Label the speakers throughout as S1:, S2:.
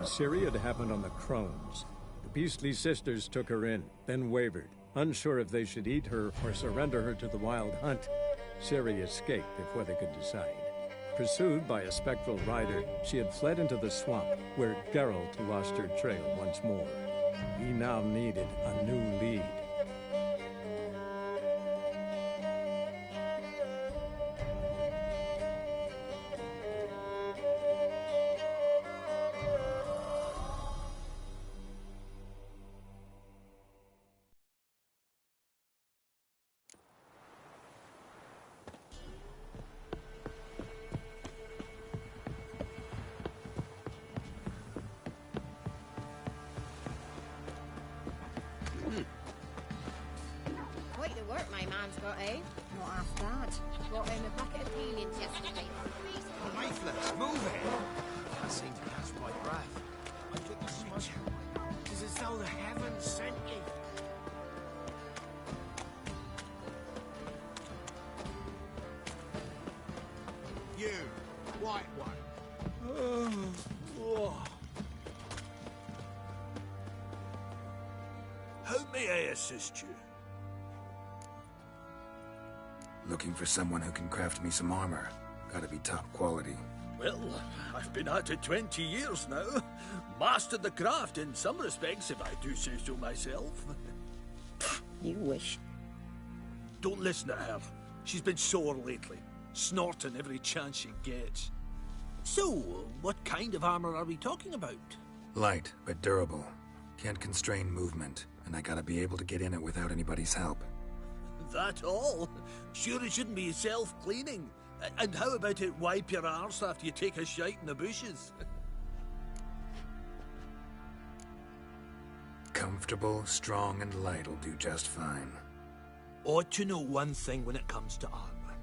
S1: Ciri had happened on the Crones. The beastly sisters took her in, then wavered, unsure if they should eat her or surrender her to the Wild Hunt. Ciri escaped before they could decide. Pursued by a spectral rider, she had fled into the swamp, where Geralt lost her trail once more. He now needed a new lead.
S2: Quite the work my man's got, eh? Not half bad. Brought home a bucket of peelings yesterday.
S3: Mayflies, move it! Can't seem to catch my breath. I get the smudge. It's as though the heavens sent you. You, white one. How may I assist you?
S4: Looking for someone who can craft me some armor. Gotta be top quality.
S5: Well, I've been at it 20 years now. Mastered the craft in some respects, if I do say so myself.
S2: You wish.
S5: Don't listen to her. She's been sore lately, snorting every chance she gets. So, what kind of armor are we talking about?
S4: Light, but durable. Can't constrain movement, and I gotta be able to get in it without anybody's help.
S5: That all? Sure it shouldn't be self-cleaning. And how about it wipe your arse after you take a shite in the bushes?
S4: Comfortable, strong, and light'll do just fine.
S5: Ought to know one thing when it comes to armor.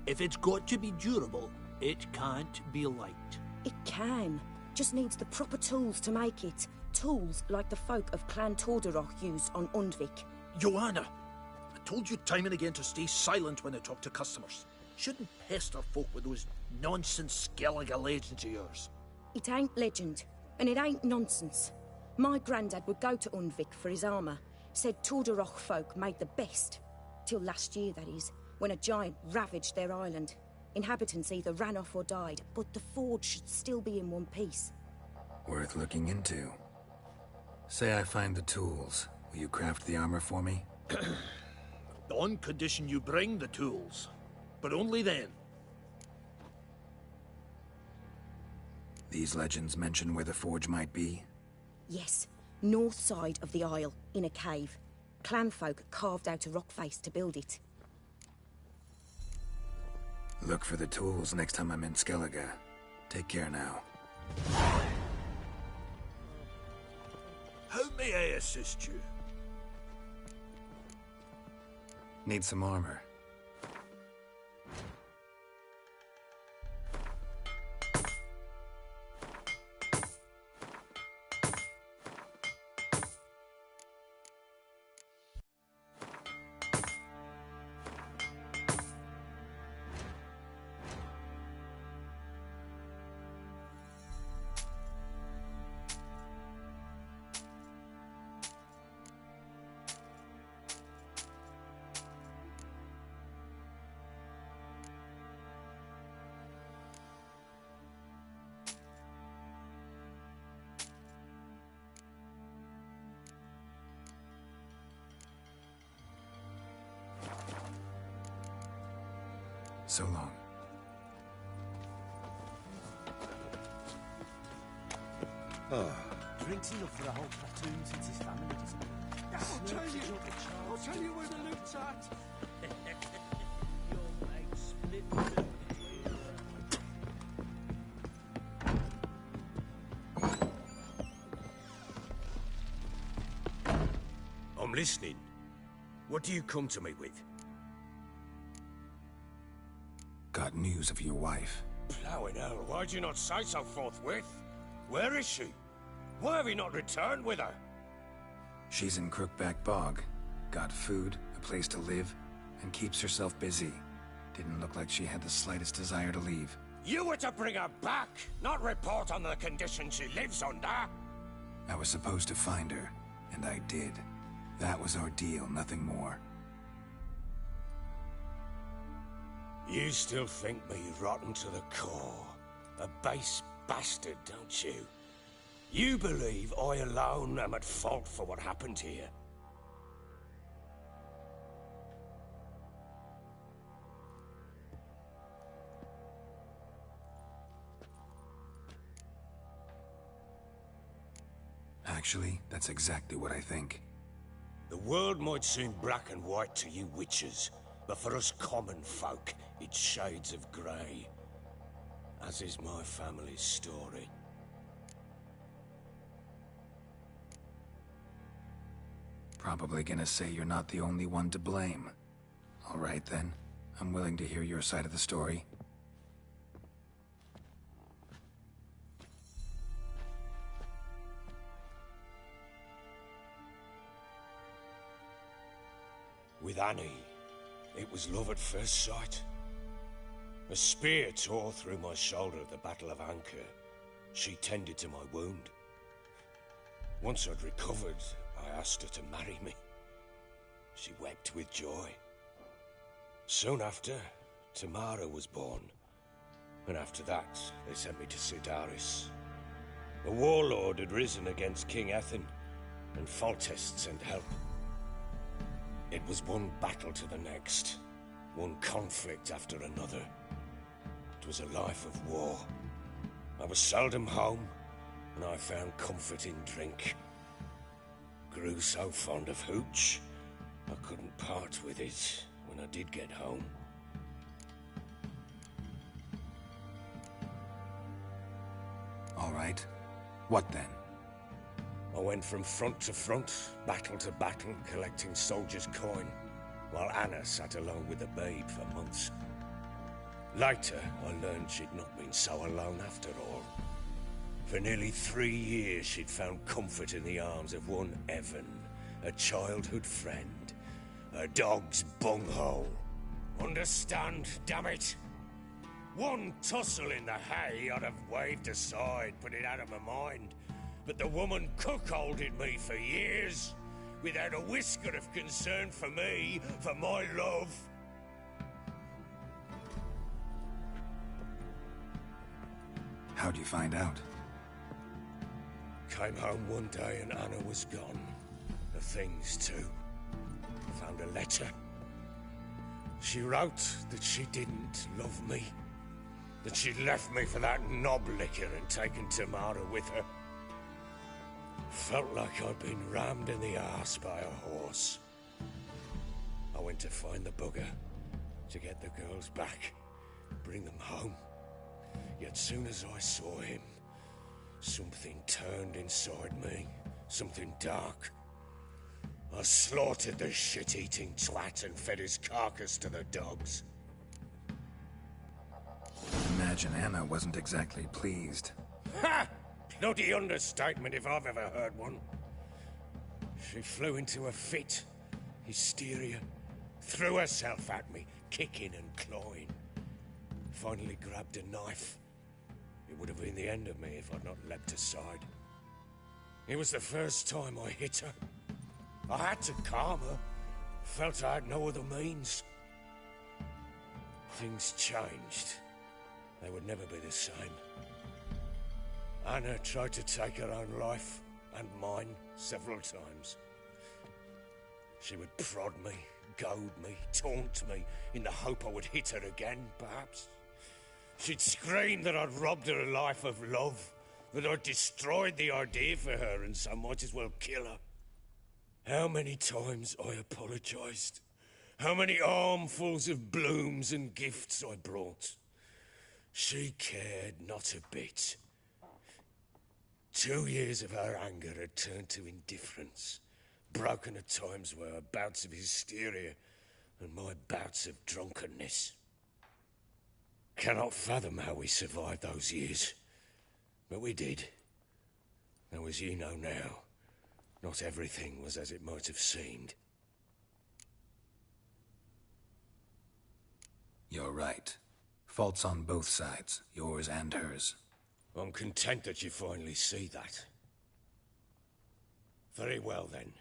S5: If it's got to be durable, it can't be light.
S6: It can. Just needs the proper tools to make it. Tools like the folk of Clan Tordarroch used on Undvik.
S5: Joanna! I told you time and again to stay silent when I talk to customers. Shouldn't pester folk with those nonsense Skellige legends of yours.
S6: It ain't legend, and it ain't nonsense. My granddad would go to Undvik for his armour. Said Tordarroch folk made the best. Till last year, that is, when a giant ravaged their island. Inhabitants either ran off or died, but the forge should still be in one piece.
S4: Worth looking into. Say I find the tools. Will you craft the armor for me?
S5: On condition you bring the tools. But only then.
S4: These legends mention where the forge might be?
S6: Yes, north side of the isle, in a cave. Clanfolk carved out a rock face to build it.
S4: Look for the tools next time I'm in Skellige. Take care now.
S5: How may I assist you?
S4: Need some armor. So long.
S3: Drinks enough for a whole platoon since his family doesn't. I'll tell you where the loot's at.
S5: Your legs split.
S7: I'm listening. What do you come to me with?
S4: Got news of your wife.
S7: Plowing hell, why'd you not say so forthwith? Where is she? Why have you not returned with her?
S4: She's in Crookback Bog. Got food, a place to live, and keeps herself busy. Didn't look like she had the slightest desire to leave.
S7: You were to bring her back, not report on the conditions she lives under.
S4: I was supposed to find her, and I did. That was our deal, nothing more.
S7: You still think me rotten to the core. A base bastard, don't you? You believe I alone am at fault for what happened here.
S4: Actually, that's exactly what I think.
S7: The world might seem black and white to you witches, but for us common folk, it's shades of grey. As is my family's story.
S4: Probably gonna say you're not the only one to blame. All right then, I'm willing to hear your side of the story.
S7: With Annie, it was love at first sight. A spear tore through my shoulder at the Battle of Anchor. She tended to my wound. Once I'd recovered, I asked her to marry me. She wept with joy. Soon after, Tamara was born. And after that, they sent me to Sidaris. A warlord had risen against King Ethan, and Foltest sent help. It was one battle to the next, one conflict after another. It was a life of war. I was seldom home, and I found comfort in drink. Grew so fond of hooch, I couldn't part with it when I did get home.
S4: All right. What then?
S7: I went from front to front, battle to battle, collecting soldiers' coin, while Anna sat alone with the babe for months. Later, I learned she'd not been so alone after all. For nearly 3 years, she'd found comfort in the arms of one Evan, a childhood friend, a dog's bunghole. Understand, damn it? One tussle in the hay I'd have waved aside, put it out of my mind. But the woman cuckolded me for years, without a whisker of concern for me, for my love.
S4: How'd you find out?
S7: Came home one day and Anna was gone. The things too. Found a letter. She wrote that she didn't love me. That she'd left me for that knob licker and taken Tamara with her. Felt like I'd been rammed in the arse by a horse. I went to find the bugger, to get the girls back, bring them home. Yet soon as I saw him, something turned inside me, something dark. I slaughtered the shit-eating twat and fed his carcass to the dogs.
S4: Imagine Anna wasn't exactly pleased.
S7: Ha! Bloody understatement if I've ever heard one. She flew into a fit, hysteria, threw herself at me, kicking and clawing. Finally grabbed a knife. It would have been the end of me if I'd not leapt aside. It was the first time I hit her. I had to calm her. Felt I had no other means. Things changed. They would never be the same. Anna tried to take her own life, and mine, several times. She would prod me, goad me, taunt me, in the hope I would hit her again, perhaps. She'd scream that I'd robbed her a life of love, that I'd destroyed the idea for her, and so might as well kill her. How many times I apologized. How many armfuls of blooms and gifts I brought. She cared not a bit. 2 years of her anger had turned to indifference, broken at times by her bouts of hysteria and my bouts of drunkenness. Cannot fathom how we survived those years, but we did. Though as you know now, not everything was as it might have seemed.
S4: You're right. Faults on both sides, yours and hers.
S7: I'm content that you finally see that. Very well, then.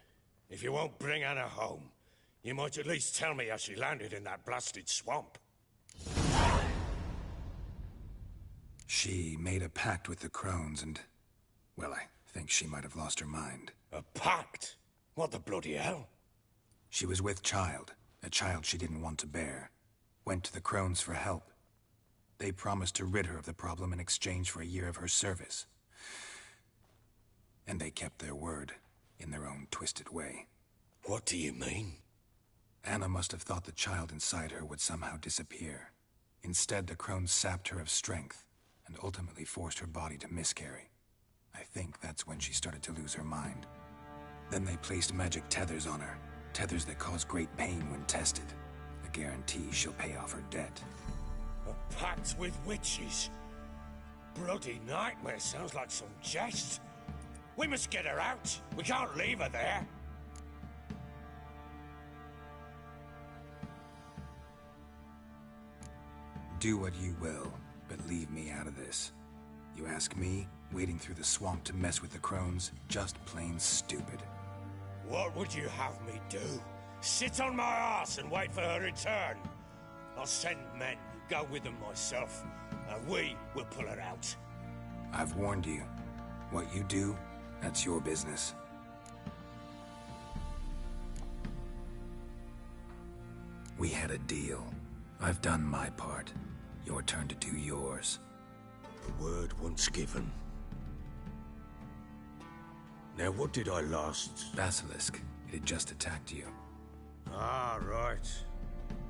S7: If you won't bring Anna home, you might at least tell me how she landed in that blasted swamp.
S4: She made a pact with the crones and... well, I think she might have lost her mind.
S7: A pact? What the bloody hell?
S4: She was with child, a child she didn't want to bear. Went to the crones for help. They promised to rid her of the problem in exchange for a year of her service. And they kept their word, in their own twisted way.
S7: What do you mean?
S4: Anna must have thought the child inside her would somehow disappear. Instead, the crones sapped her of strength, and ultimately forced her body to miscarry. I think that's when she started to lose her mind. Then they placed magic tethers on her, tethers that cause great pain when tested. A guarantee she'll pay off her debt.
S7: A pact with witches? Bloody nightmare, sounds like some jest. We must get her out. We can't leave her there.
S4: Do what you will, but leave me out of this. You ask me, wading through the swamp to mess with the crones, just plain stupid.
S7: What would you have me do? Sit on my ass and wait for her return? I'll send men, go with them myself, and we will pull her out.
S4: I've warned you. What you do, that's your business. We had a deal. I've done my part. Your turn to do yours.
S7: The word once given. Now, what did I last?
S4: Basilisk. It had just attacked you.
S7: Ah, right.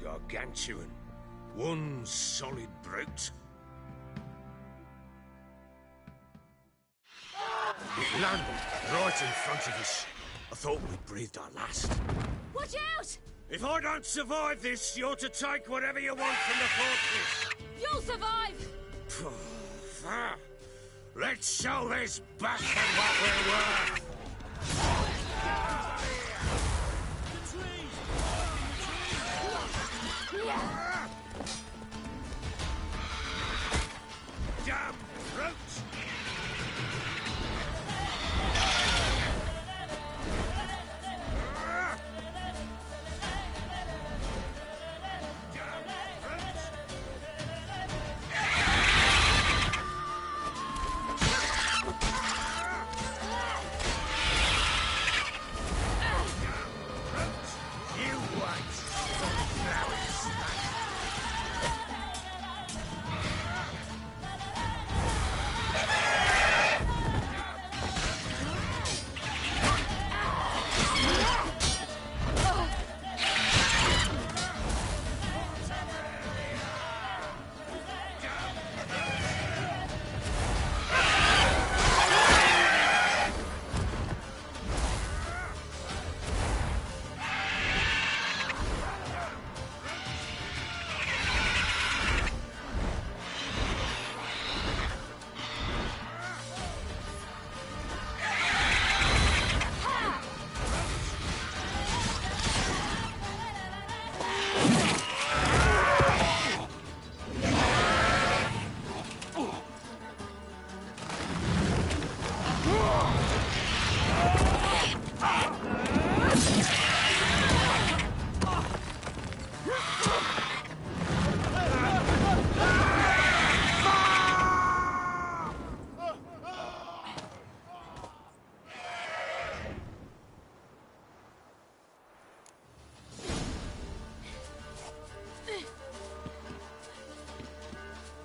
S7: Gargantuan. One solid brute. It landed right in front of us. I thought we'd breathed our last.
S2: Watch out!
S7: If I don't survive this, you're to take whatever you want from the fortress.
S2: You'll survive!
S7: Let's show this bastard what we're worth! Damn brutes!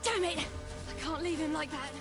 S2: Damn it! I can't leave him like that.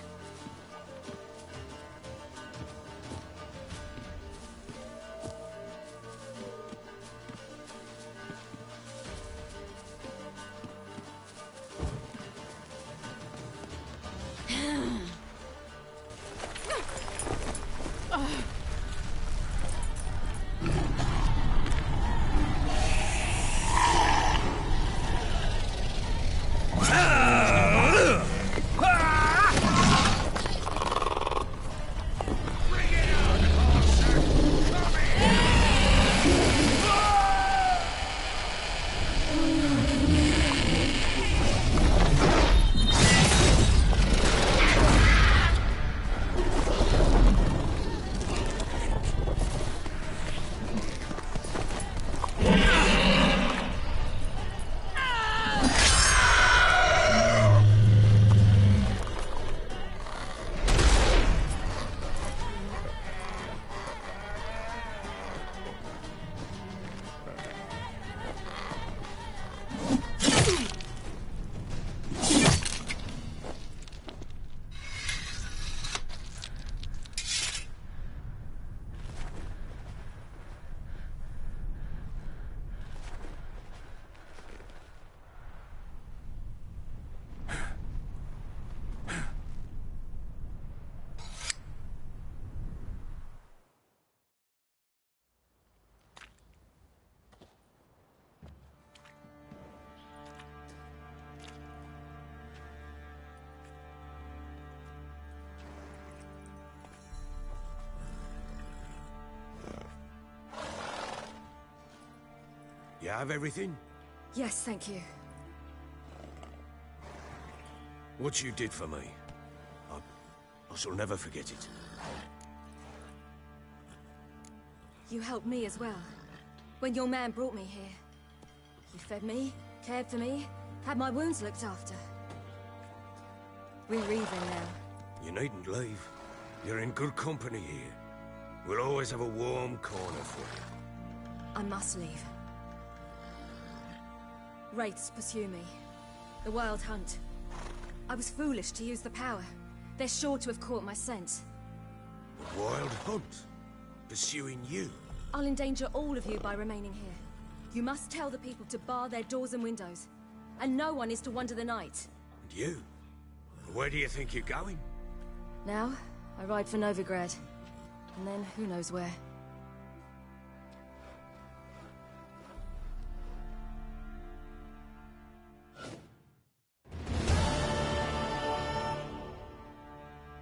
S7: You have everything?
S8: Yes, thank you.
S7: What you did for me, I shall never forget it.
S8: You helped me as well. When your man brought me here. You fed me, cared for me, had my wounds looked after. We're leaving now.
S7: You needn't leave. You're in good company here. We'll always have a warm corner for you.
S8: I must leave. Wraiths pursue me. The Wild Hunt. I was foolish to use the power. They're sure to have caught my scent.
S7: The Wild Hunt? Pursuing you?
S8: I'll endanger all of you by remaining here. You must tell the people to bar their doors and windows. And no one is to wander the night.
S7: And you? Where do you think you're going?
S8: Now, I ride for Novigrad. And then, who knows where.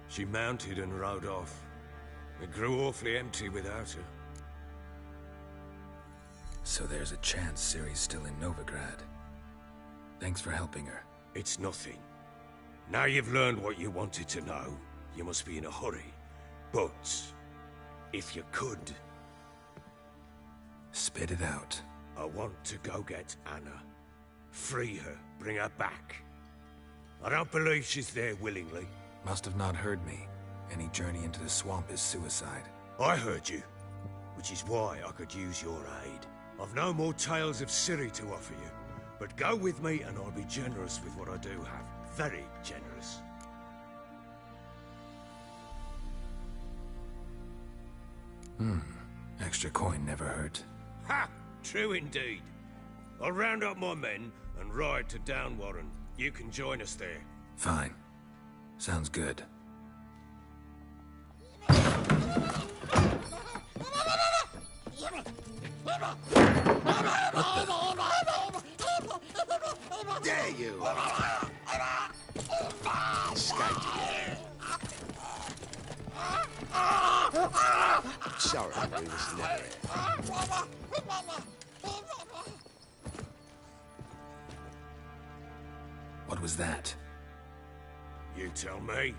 S7: She mounted and rode off. It grew awfully empty without her.
S4: So there's a chance Ciri's still in Novigrad. Thanks for helping her.
S7: It's nothing. Now you've learned what you wanted to know, you must be in a hurry. But, if you could...
S4: Spit it out.
S7: I want to go get Anna. Free her, bring her back. I don't believe she's there willingly.
S4: Must have not heard me. Any journey into the swamp is suicide.
S7: I heard you, which is why I could use your aid. I've no more tales of Ciri to offer you, but go with me and I'll be generous with what I do have. Very generous.
S4: Extra coin never hurt.
S7: Ha! True indeed. I'll round up my men and ride to Downwarren. You can join us there.
S4: Fine. Sounds good.
S3: There you are. Escaped again. Sorry, we was never here.
S4: What was that?
S7: You tell me.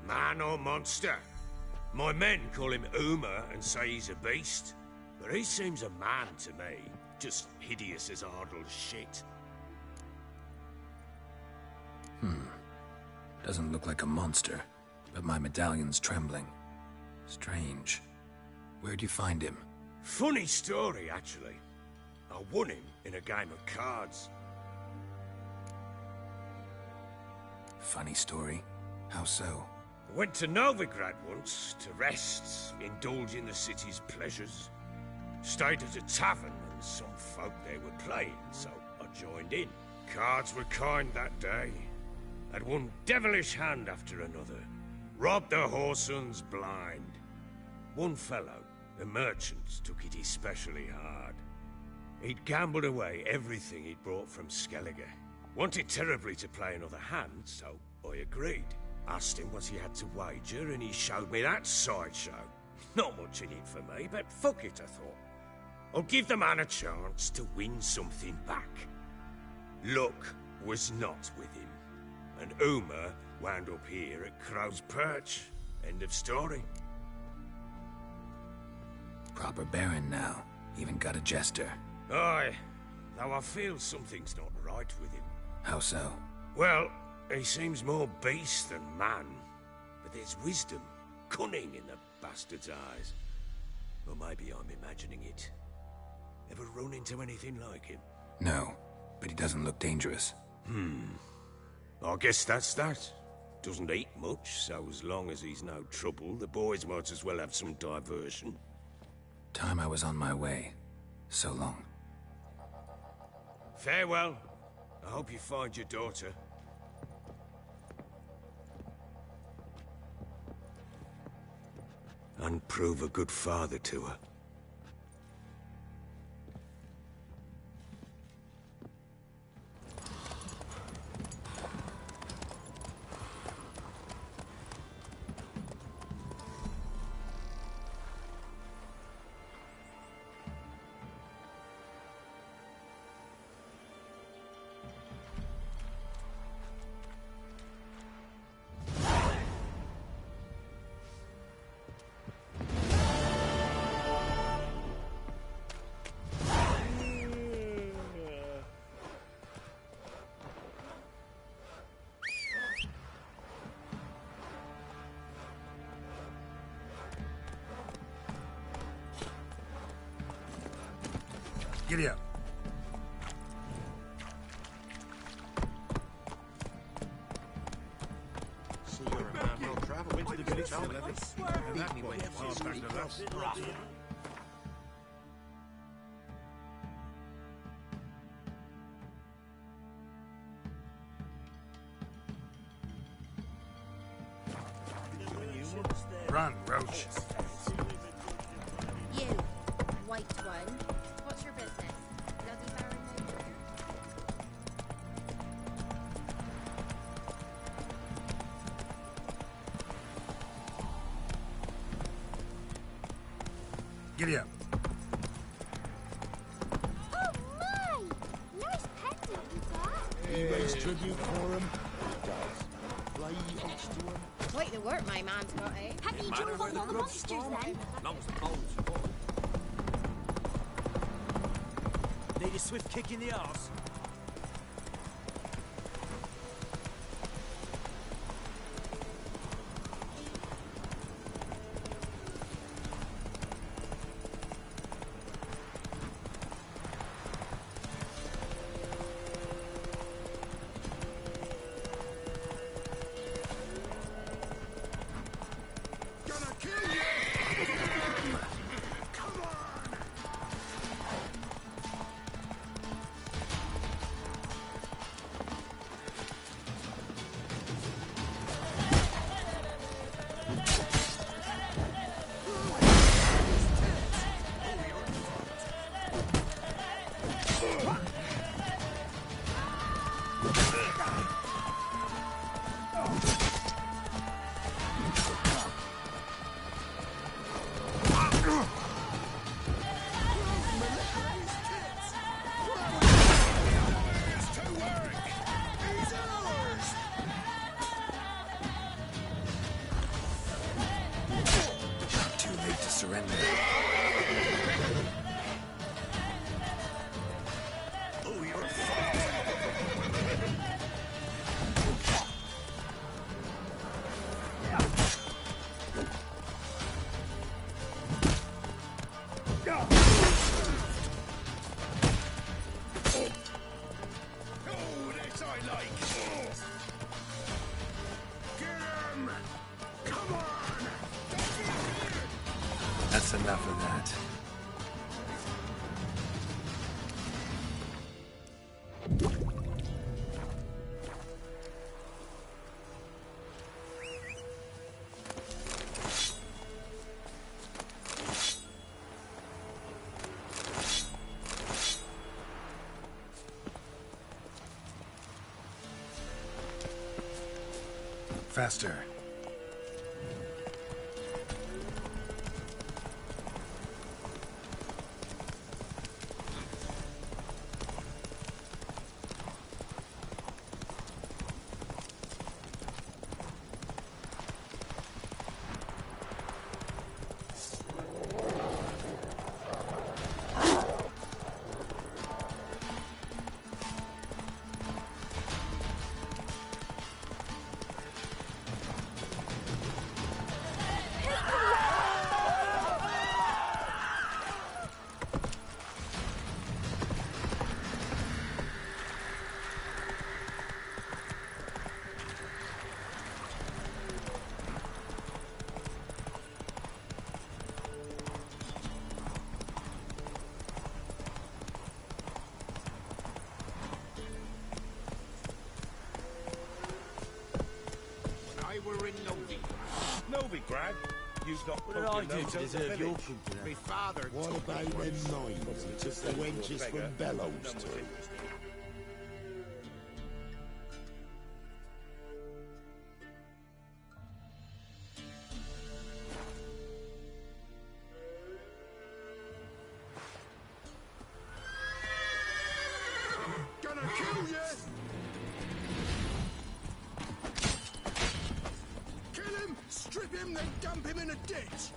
S7: Man or monster? My men call him Uma and say he's a beast. But he seems a man to me. Just hideous as Ardle's shit.
S4: Doesn't look like a monster, but my medallion's trembling. Strange. Where'd you find him?
S7: Funny story, actually. I won him in a game of cards.
S4: Funny story? How so?
S7: I went to Novigrad once to rest, indulge in the city's pleasures. Stayed at a tavern and some folk there were playing, so I joined in. Cards were kind that day. Had one devilish hand after another. Robbed the whoresons blind. One fellow, a merchant, took it especially hard. He'd gambled away everything he'd brought from Skellige. Wanted terribly to play another hand, so I agreed. Asked him what he had to wager, and he showed me that sideshow. Not much in it for me, but fuck it, I thought. I'll give the man a chance to win something back. Luck was not with him, and Uma wound up here at Crow's Perch. End of story.
S4: Proper baron now. Even got a jester.
S7: Aye, though I feel something's not right with him.
S4: How so?
S7: Well, he seems more beast than man, but there's wisdom, cunning in the bastard's eyes. Or maybe I'm imagining it. Ever run into anything like him?
S4: No, but he doesn't look dangerous.
S7: I guess that's that. Doesn't eat much, so as long as he's no trouble, the boys might as well have some diversion.
S4: Time I was on my way. So long.
S7: Farewell. I hope you find your daughter. And prove a good father to her.
S4: Giddy up.
S3: See, you're a man well travelled. Went to the village for leather. Beat me when you street cross.
S4: Run, Roach.
S2: You, white one. What's your business? Bloody Baron Major?
S4: Giddy up.
S2: Oh my! Nice pendant you got.
S9: He raise tribute for him. He does. Play homage to him.
S2: Quite the work my man's got, eh?
S8: Have you drove on all the monsters then?
S3: Long as the bowls are full. Need a swift kick in the arse.
S4: Surrender.
S3: Oh, you're fucked. Oh, this I like. Get him! Come on!
S4: That's enough of that. Faster.
S3: We're in Novigrad. You've got what did I do to deserve your company? My father.
S9: What about them mines he took the wenches from Bellows to?
S3: Gonna kill you! Strip him, then dump him in a ditch!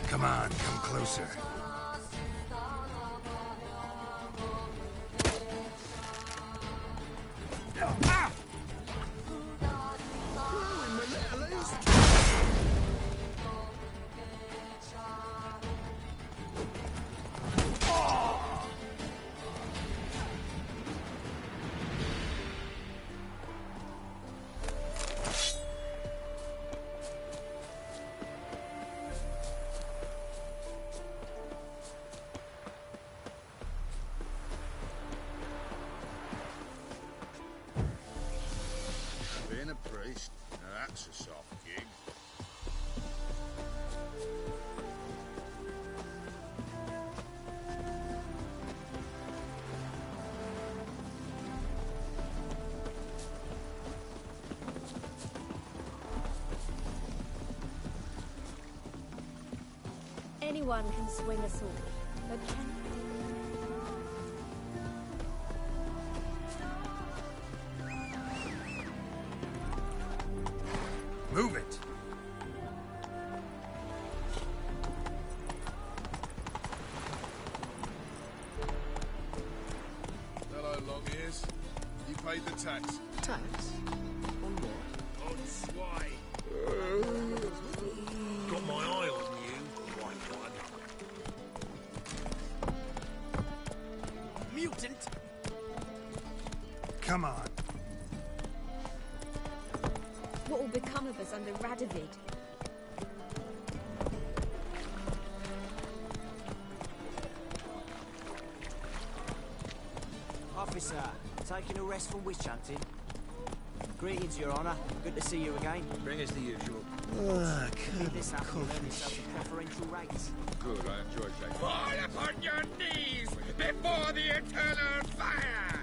S4: Come on, come closer.
S3: Ah! That's a soft gig.
S10: Anyone can swing a sword, but can
S4: Move it!
S3: Hello, long ears. You paid the tax.
S5: Tax? On what?
S3: On swine.
S5: Got my eye on you, white one. Mutant!
S4: Come on.
S10: what will become of us under Radovid?
S11: Officer, taking a rest from witch hunting. Greetings, Your Honour. Good to see you again.
S5: Bring us the usual.
S11: Leave this up and learn yourself some preferential rates.
S3: Good, I enjoy shaking.
S7: Fall upon your knees before the eternal fire!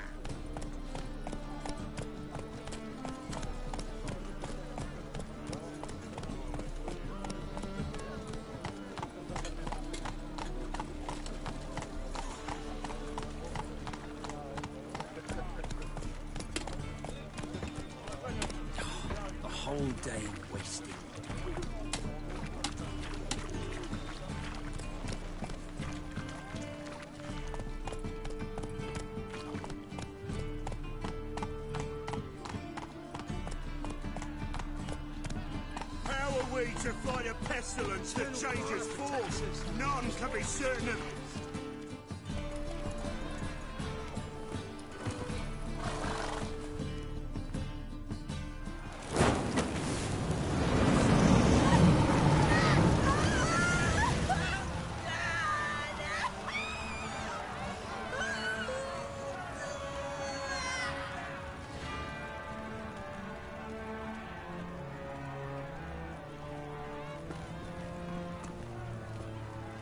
S5: The whole day wasted.
S12: How are we to fight a pestilence that changes form? None can be certain of.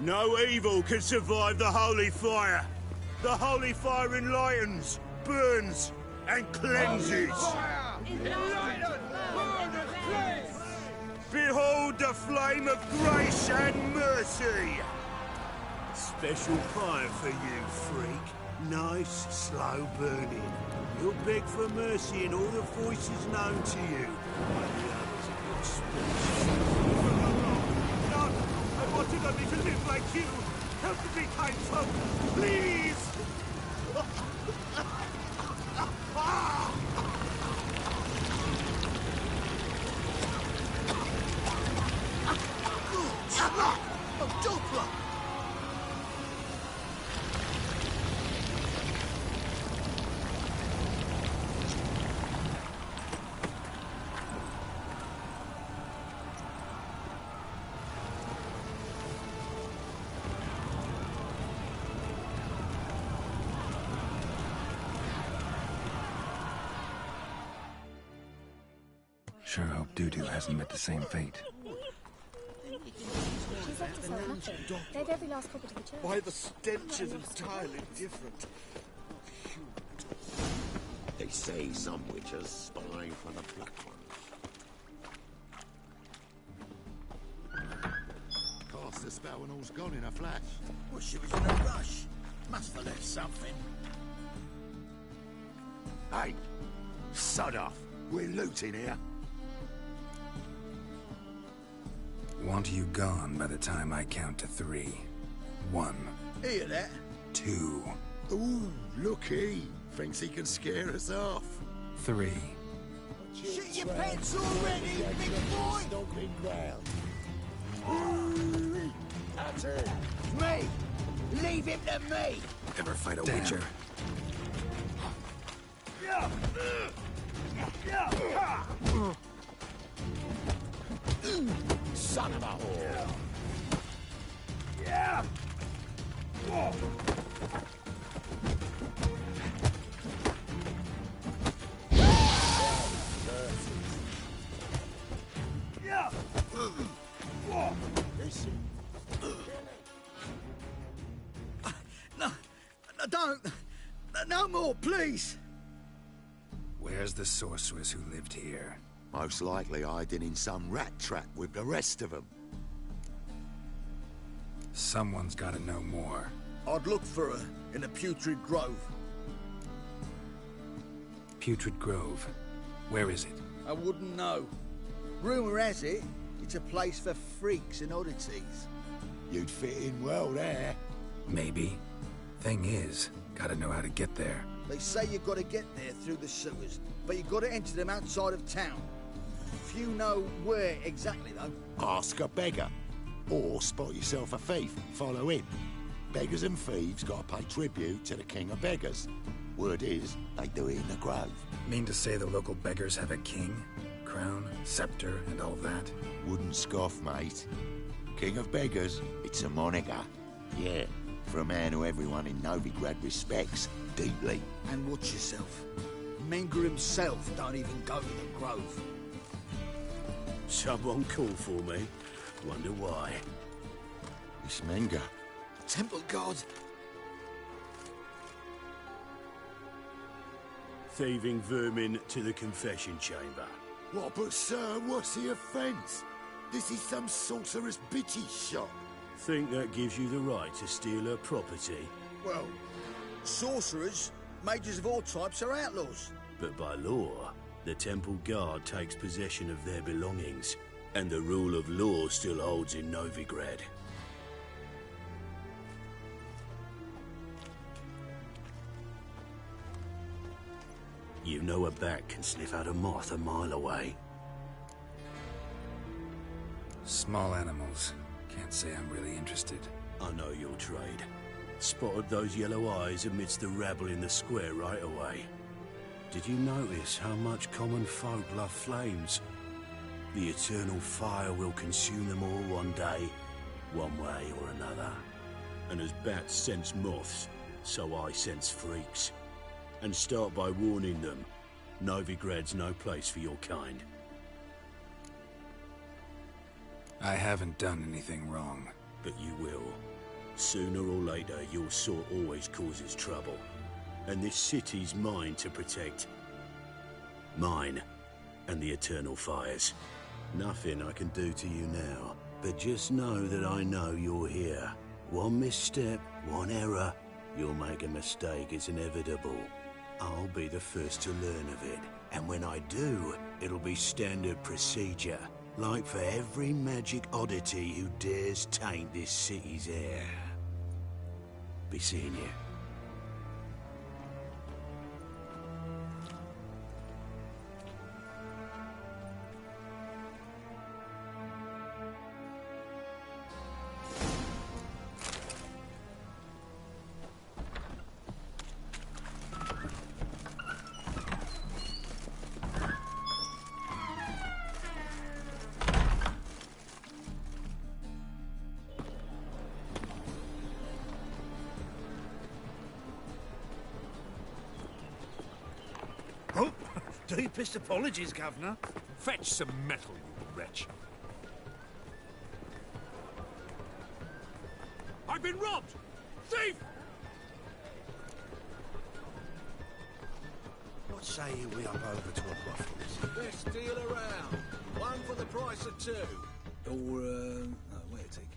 S12: No evil can survive the holy fire. The holy fire enlightens, burns, and cleanses. Behold the flame of grace and mercy. Special fire for you, freak. Nice, slow burning. You'll beg for mercy in all the voices known to you. While the others of your speech. I wanted only to live like you. Help me, kind folk, please!
S4: Sure hope Doo-Doo hasn't met the same fate.
S10: She's left herself nothing. Gave every last copper to the church.
S9: Why, the stench is entirely different.
S13: They say some witches spy for the black ones.
S9: Cast the spell and all's gone in a flash.
S5: Well, she was in a rush. Must have left something.
S9: Hey, sod off. We're looting here.
S4: Want you gone by the time I count to 3. 1.
S5: Hear that?
S4: 2.
S9: Ooh, looky. Thinks he can scare us off.
S4: 3.
S5: Shit your pants already, big boy!
S9: Stomping ground. That's it.
S5: Me! Leave him to me!
S4: Ever fight a witcher?
S9: Son of a whore.
S5: don't! No more, please!
S4: Where's the sorceress who lived here?
S13: Most likely hiding in some rat trap with the rest of them.
S4: Someone's gotta know more.
S5: I'd look for her in the Putrid Grove.
S4: Putrid Grove. Where is it?
S5: I wouldn't know. Rumour has it, it's a place for freaks and oddities.
S13: You'd fit in well there.
S4: Maybe. Thing is, gotta know how to get there.
S5: They say you've got to get there through the sewers, but you've got to enter them outside of town. Few know where exactly, though.
S13: Ask a beggar. Or spot yourself a thief and follow him. Beggars and thieves gotta pay tribute to the king of beggars. Word is, they do it in the grove.
S4: Mean to say the local beggars have a king, crown, scepter, and all that?
S13: Wouldn't scoff, mate. King of beggars, it's a moniker. Yeah, for a man who everyone in Novigrad respects deeply.
S5: And watch yourself. Menger himself don't even go to the grove.
S3: Someone called for me. Wonder why.
S13: It's Menger.
S5: Temple God.
S3: Thieving vermin to the confession chamber.
S13: What, but sir, what's the offence? This is some sorcerer's bitchy shop.
S3: Think that gives you the right to steal her property?
S5: Well, sorcerers, mages of all types are outlaws.
S3: But by law, the temple guard takes possession of their belongings, and the rule of law still holds in Novigrad. You know a bat can sniff out a moth a mile away.
S4: Small animals. Can't say I'm really interested.
S3: I know your trade. Spotted those yellow eyes amidst the rabble in the square right away. Did you notice how much common folk love flames? The eternal fire will consume them all one day, one way or another. And as bats sense moths, so I sense freaks. And start by warning them, Novigrad's no place for your kind.
S4: I haven't done anything wrong.
S3: But you will. Sooner or later, your sort always causes trouble. And this city's mine to protect. Mine and the eternal fires. Nothing I can do to you now, but just know that I know you're here. One misstep, one error, you'll make a mistake, it's inevitable. I'll be the first to learn of it, and when I do, it'll be standard procedure, like for every magic oddity who dares taint this city's air. Be seeing you.
S5: Oh, deepest apologies, Governor.
S14: Fetch some metal, you wretch. I've been robbed! Thief!
S3: What say you we up over to a brothel?
S5: Best deal around. One for the price of two. Or, wait a tick.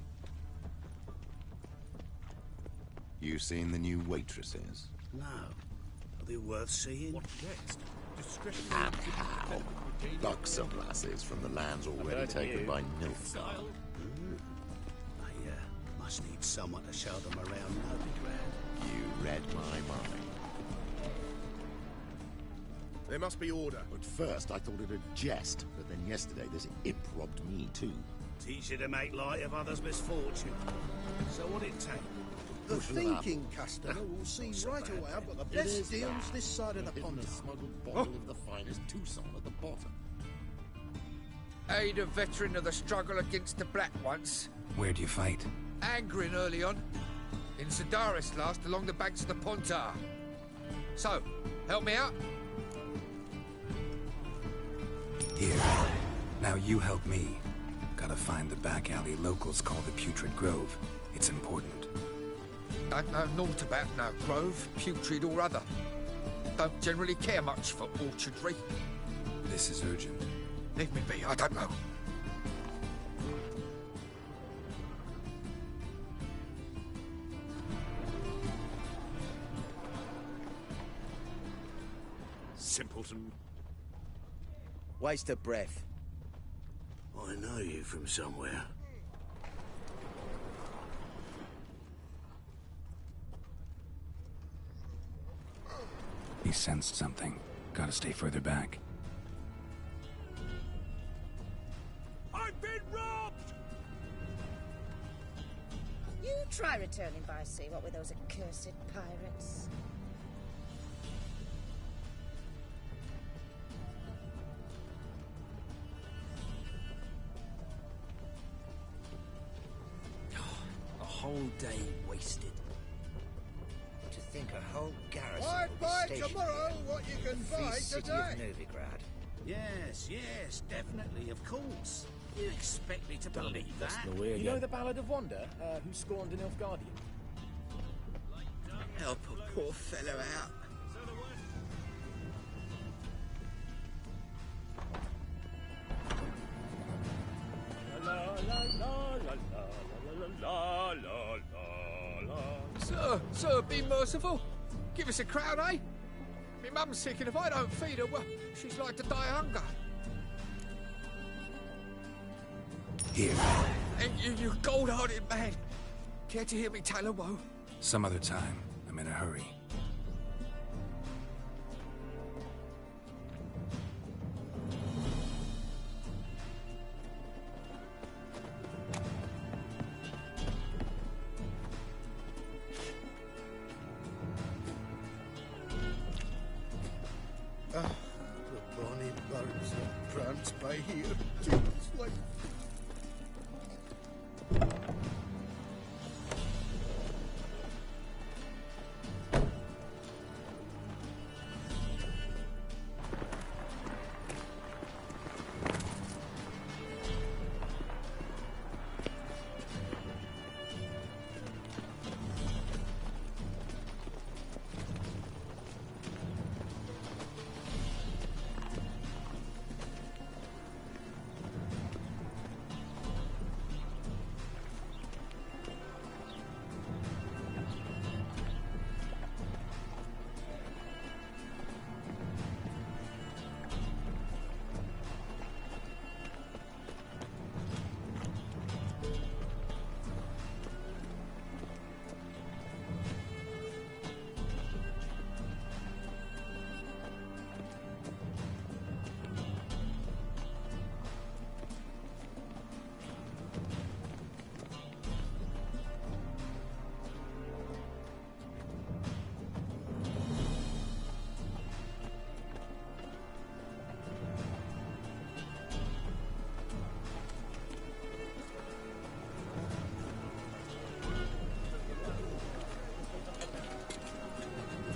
S13: You seen the new waitresses?
S3: No. Are they worth seeing?
S14: What next? Discretion.
S13: And how? Buxom lasses from the lands already taken by Nilfgaard.
S3: I must need someone to show them around Novigrad.
S13: You read my mind.
S14: There must be order.
S13: At first, I thought it a jest, but then yesterday this imp robbed me too.
S3: Teach you to make light of others' misfortune. So what it take?
S5: The
S13: Push them
S5: thinking customer will see right away I've got the best deals this side of the pond.
S13: A smuggled bottle of the finest Tucson at the bottom.
S15: Aid a veteran of the struggle against the Black once.
S4: Where'd you fight?
S15: Angering early on. In Sedaris last, along the banks of the Pontar. So, help me out?
S4: Here. Now you help me. Gotta find the back alley locals call the Putrid Grove. It's important.
S15: Don't know naught about no grove, putrid or other. Don't generally care much for orchardry.
S4: This is urgent.
S15: Leave me be, I don't know.
S14: Simpleton.
S11: Waste of breath.
S3: I know you from somewhere.
S4: He sensed something. Gotta stay further back.
S12: I've been robbed!
S6: You try returning by sea, what with those accursed pirates.
S11: A whole day wasted. To think a whole garrison
S5: I'd
S11: will be
S5: buy
S11: stationed
S5: tomorrow
S11: here
S5: what you can
S11: in the
S5: buy
S11: free city
S5: today.
S11: of Novigrad.
S16: Yes, definitely, of course. You expect me to believe that?
S11: You know the
S16: Ballad of Wonder, who scorned an Nilfgaardian? Help a poor fellow out.
S15: Sir, be merciful. Give us a crown, eh? Me mum's sick, and if I don't feed her, well, she's like to die of hunger.
S4: Here.
S15: And you gold-hearted man. Care to hear me tell a woe?
S4: Some other time. I'm in a hurry.
S12: The bonny birds that prance by here. It's like...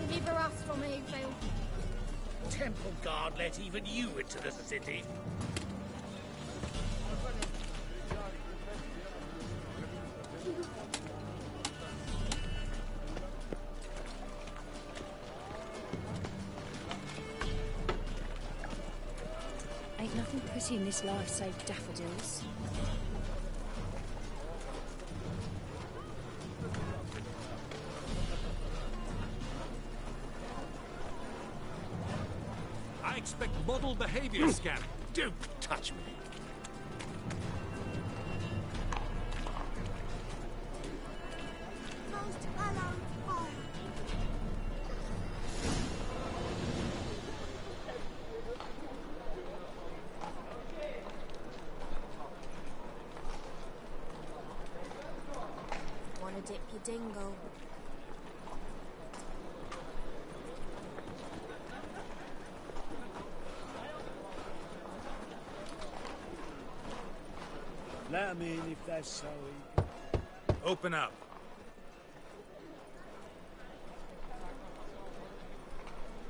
S10: Deliver us from Evil.
S16: Temple Guard let even you into the city.
S6: Ain't nothing pretty in this life save daffodils.
S14: I expect model behavior, Scan.
S3: Don't touch me.
S10: Wanna dip your dingle?
S12: Let 'em in if they're so eager.
S14: Open up.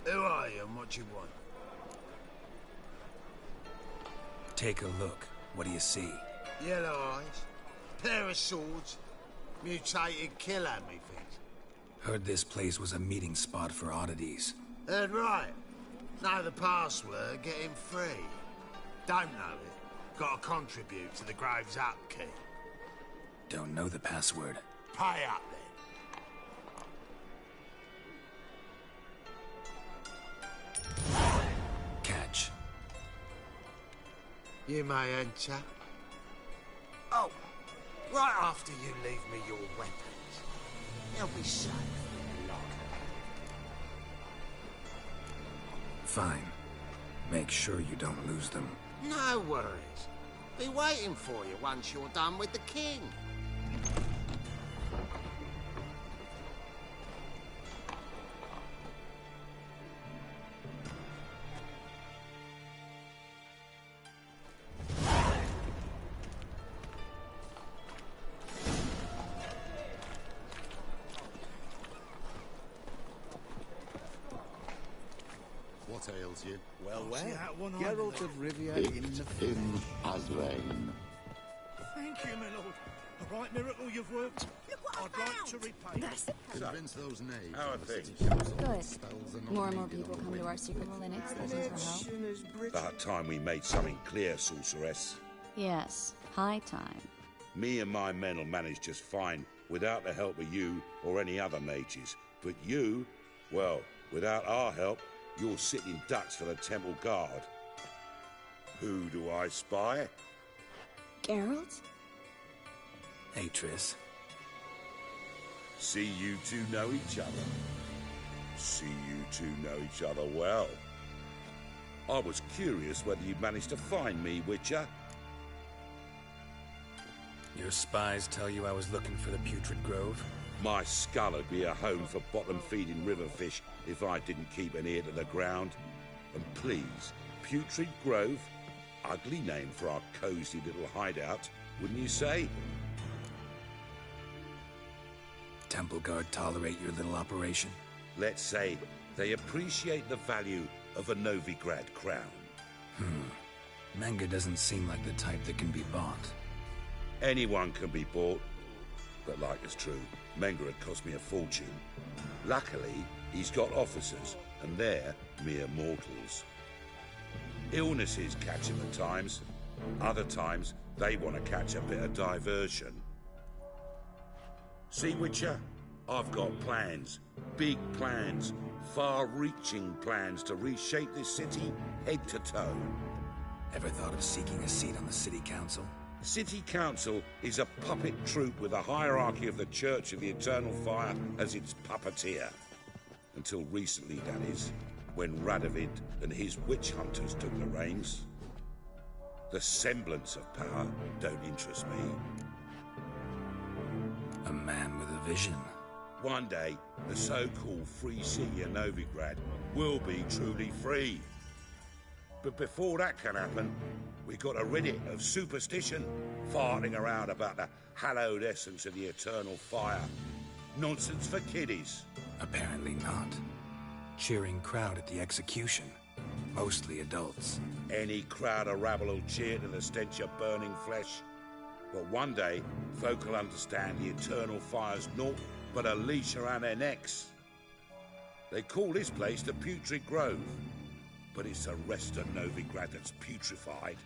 S12: Who are you and what you want?
S4: Take a look. What do you see?
S12: Yellow eyes, pair of swords, mutated killer, methinks.
S4: Heard this place was a meeting spot for oddities.
S12: Heard right. Know the password, get him free. Don't know it. Gotta contribute to the Grove's upkeep.
S4: Don't know the password.
S12: Pay up then.
S4: Catch.
S12: You may enter. Oh, right after you leave me your weapons. They'll be safe in the locker.
S4: Fine. Make sure you don't lose them.
S12: No worries. Be waiting for you once you're done with the king.
S13: What ails you?
S9: Well, Geralt of Rivia in the
S13: Him as rain.
S5: Thank you, my lord. A right miracle you've worked. I'd like to repay.
S13: Convince those knaves.
S3: How are things?
S17: Good. More and more people come to our secret clinics looking for help.
S7: About time we made something clear, sorceress.
S17: Yes, high time.
S7: Me and my men will manage just fine without the help of you or any other mages. But you, well, without our help, you're sitting ducks for the temple guard. Who do I spy?
S17: Geralt?
S4: Hey, Triss.
S7: See you two know each other. See you two know each other well. I was curious whether you'd managed to find me, Witcher.
S4: Your spies tell you I was looking for the Putrid Grove?
S7: My skull would be a home for bottom-feeding river fish if I didn't keep an ear to the ground. And please, Putrid Grove? Ugly name for our cozy little hideout, wouldn't you say?
S4: Temple Guard tolerate your little operation?
S7: Let's say they appreciate the value of a Novigrad crown.
S4: Menga doesn't seem like the type that can be bought.
S7: Anyone can be bought. But like it's true, Menga had cost me a fortune. Luckily, he's got officers, and they're mere mortals. Illnesses catch him at times. Other times, they want to catch a bit of diversion. See, Witcher? I've got plans. Big plans. Far-reaching plans to reshape this city head to toe.
S4: Ever thought of seeking a seat on the City Council?
S7: City Council is a puppet troupe with a hierarchy of the Church of the Eternal Fire as its puppeteer. Until recently, that is, when Radovid and his witch hunters took the reins. The semblance of power don't interest me.
S4: A man with a vision.
S7: One day, the so-called free city of Novigrad will be truly free. But before that can happen, we got to rid it of superstition, farting around about the hallowed essence of the eternal fire. Nonsense for kiddies.
S4: Apparently not. Cheering crowd at the execution. Mostly adults.
S7: Any crowd of rabble will cheer to the stench of burning flesh. But one day, folk will understand the eternal fire's naught but a leash around their necks. They call this place the Putrid Grove, but it's the rest of Novigrad that's putrefied.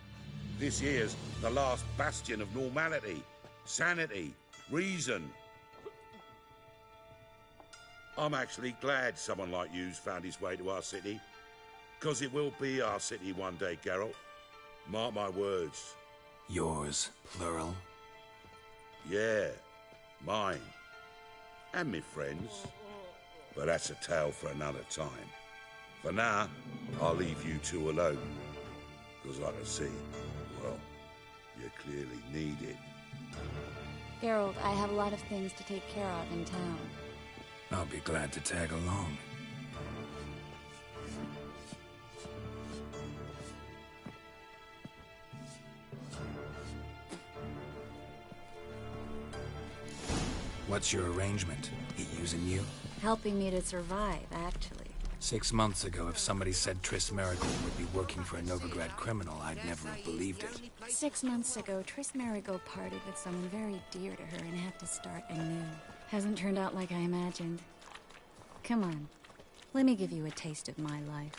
S7: This here's the last bastion of normality, sanity, reason. I'm actually glad someone like you's found his way to our city, because it will be our city one day, Geralt. Mark my words.
S4: Yours, plural?
S7: Yeah, mine. And me friends. But that's a tale for another time. For now, I'll leave you two alone. Because I can see, well, you clearly need it.
S17: Geralt, I have a lot of things to take care of in town.
S4: I'll be glad to tag along. What's your arrangement? He using you?
S17: Helping me to survive, actually.
S4: 6 months ago, if somebody said Triss Marigold would be working for a Novigrad criminal, I'd never have believed it.
S17: 6 months ago, Triss Marigold parted with someone very dear to her and had to start anew. Hasn't turned out like I imagined. Come on, let me give you a taste of my life.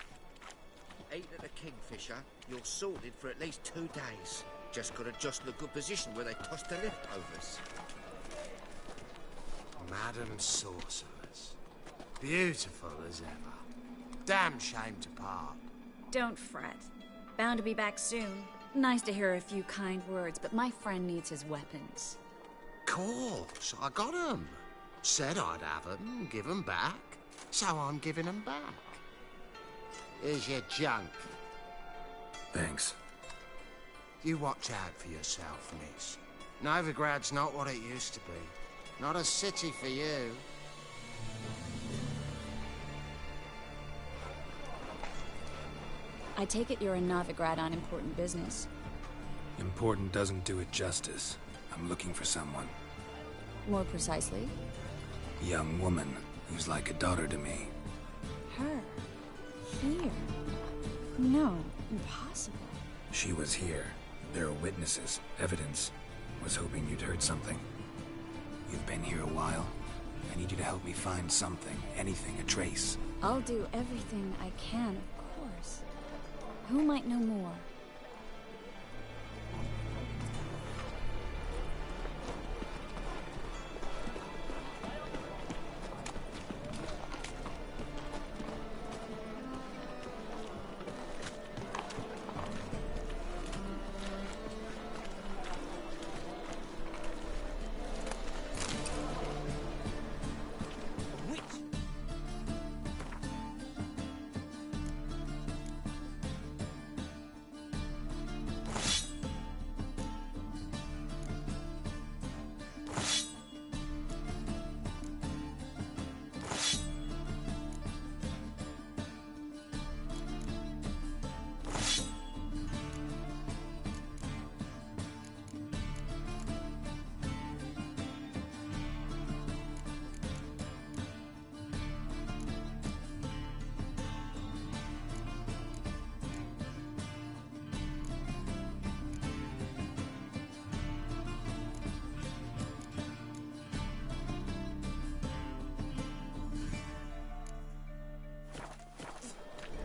S16: Eat at the Kingfisher, you're sorted for at least 2 days. Just gotta jostle a good position where they toss the leftovers.
S18: Madam Sorceress. Beautiful as ever. Damn shame to part.
S17: Don't fret. Bound to be back soon. Nice to hear a few kind words, but my friend needs his weapons.
S18: Course, I got 'em. Said I'd have 'em, give 'em back. So I'm giving 'em back. Here's your junk.
S4: Thanks.
S18: You watch out for yourself, miss. Novigrad's not what it used to be. Not a city for you.
S17: I take it you're in Novigrad on important business.
S4: Important doesn't do it justice. I'm looking for someone.
S17: More precisely?
S4: Young woman who's like a daughter to me.
S17: Her? Here? No, impossible.
S4: She was here. There are witnesses, evidence. Was hoping you'd heard something. You've been here a while. I need you to help me find something, anything, a trace.
S17: I'll do everything I can, of course. Who might know more?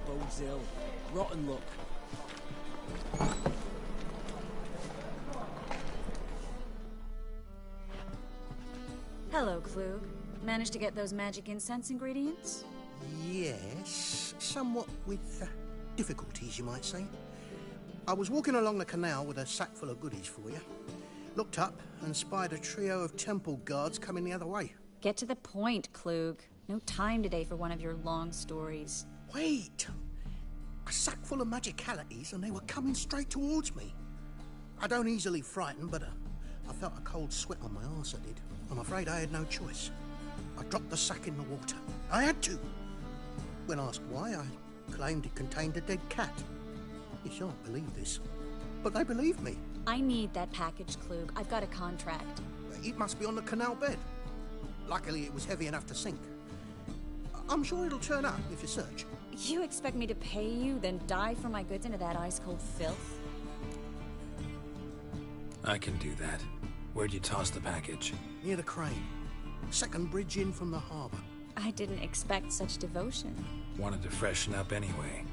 S11: Bode's ill. Rotten luck.
S17: Hello, Klug. Managed to get those magic incense ingredients?
S19: Yes, somewhat with difficulties, you might say. I was walking along the canal with a sack full of goodies for you. Looked up and spied a trio of temple guards coming the other way.
S17: Get to the point, Klug. No time today for one of your long stories.
S19: Wait! A sack full of magicalities and they were coming straight towards me. I don't easily frighten, but I felt a cold sweat on my arse, I did. I'm afraid I had no choice. I dropped the sack in the water. I had to. When asked why, I claimed it contained a dead cat. You shan't believe this, but they believed me.
S17: I need that package, Klug. I've got a contract.
S19: It must be on the canal bed. Luckily, it was heavy enough to sink. I'm sure it'll turn up if you search.
S17: You expect me to pay you, then dive for my goods into that ice-cold filth?
S4: I can do that. Where'd you toss the package?
S19: Near the crane. Second bridge in from the harbour.
S17: I didn't expect such devotion.
S4: Wanted to freshen up anyway.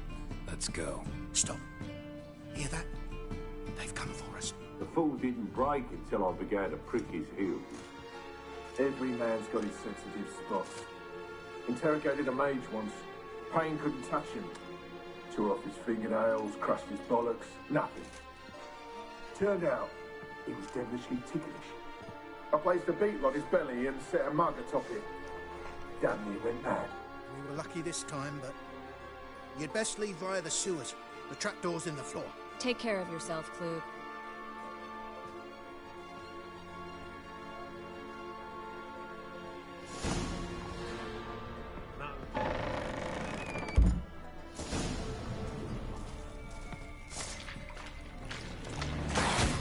S4: Let's go.
S19: Stop. Hear that? They've come for us.
S20: The fool didn't break until I began to prick his heels. Every man's got his sensitive spots. Interrogated a mage once. Pain couldn't touch him. Tore off his fingernails, crushed his bollocks, nothing. Turned out, he was devilishly ticklish. I placed a beetle on his belly and set a mug atop it. Damn near went mad.
S19: We were lucky this time, but you'd best leave via the sewers. The trapdoor's in the floor.
S17: Take care of yourself, Klug.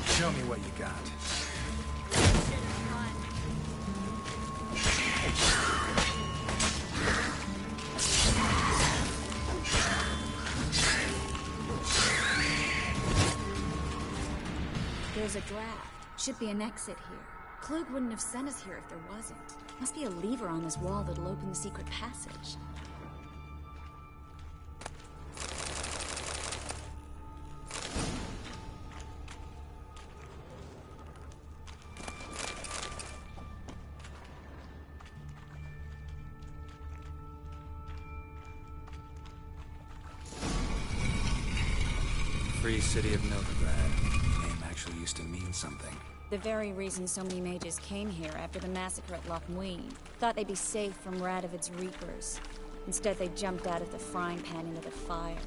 S4: Show me what you got.
S17: There's a draft. Should be an exit here. Klug wouldn't have sent us here if there wasn't. Must be a lever on this wall that'll open the secret passage.
S4: Free city of Novigrad. The name actually used to mean something.
S17: The very reason so many mages came here after the massacre at Loch Muin. Thought they'd be safe from Radovid's reapers. Instead, they jumped out of the frying pan into the fire.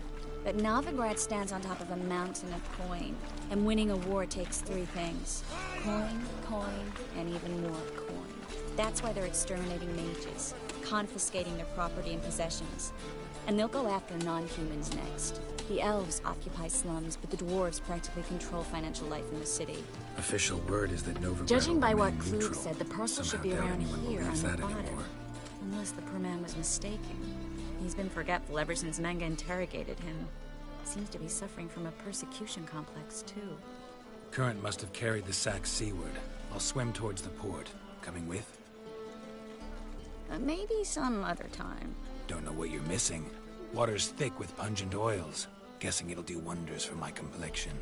S17: But Novigrad stands on top of a mountain of coin, and winning a war takes three things. Coin, coin, and even more coin. That's why they're exterminating mages, confiscating their property and possessions. And they'll go after non-humans next. The elves occupy slums, but the dwarves practically control financial life in the city.
S4: Official word is that Novigrad
S17: Judging by what
S4: neutral.
S17: Klug said, the parcel should be
S4: Somehow doubt
S17: around
S4: anyone
S17: here on
S4: believes
S17: the
S4: that
S17: bottom.
S4: anymore.
S17: Unless the poor man was mistaken. He's been forgetful ever since Manga interrogated him. Seems to be suffering from a persecution complex, too.
S4: Current must have carried the sack seaward. I'll swim towards the port. Coming with?
S17: Maybe some other time.
S4: Don't know what you're missing. Water's thick with pungent oils. Guessing it'll do wonders for my complexion.